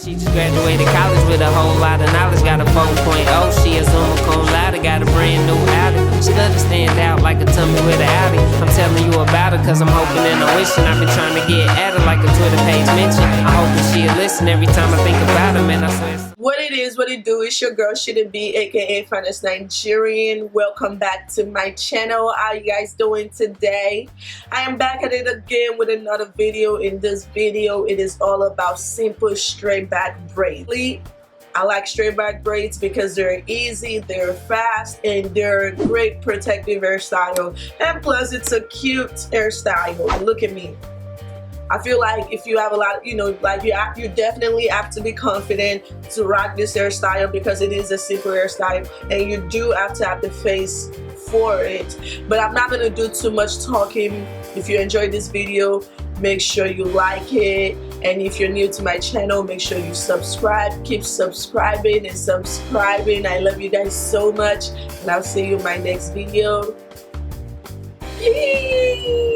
She just graduated college with a whole lot of knowledge. Got a 4.0, she a summa cum laude. Got a brand new Audi. She love to stand out like a tummy with an Audi. I'm telling you about her cause I'm hoping and I'm wishing. I've been trying to get at her like a Twitter page mention. I hope that she'll listen every time I think about her, man. I swear. What it is, what it do, it's your girl Shouldn't Be, aka Finest Nigerian. Welcome back to my channel. How you guys doing today? I am back at it again with another video. In this video, it is all about simple straight back braids. I like straight back braids because they're easy, they're fast, and they're a great protective hairstyle. And plus, it's a cute hairstyle. Look at me. I feel like if you have a lot, you definitely have to be confident to rock this hairstyle because it is a simple hairstyle, and you do have to have the face for it. But I'm not gonna do too much talking. If you enjoyed this video, make sure you like it, and if you're new to my channel, make sure you subscribe. Keep subscribing and subscribing. I love you guys so much, and I'll see you in my next video. Yay!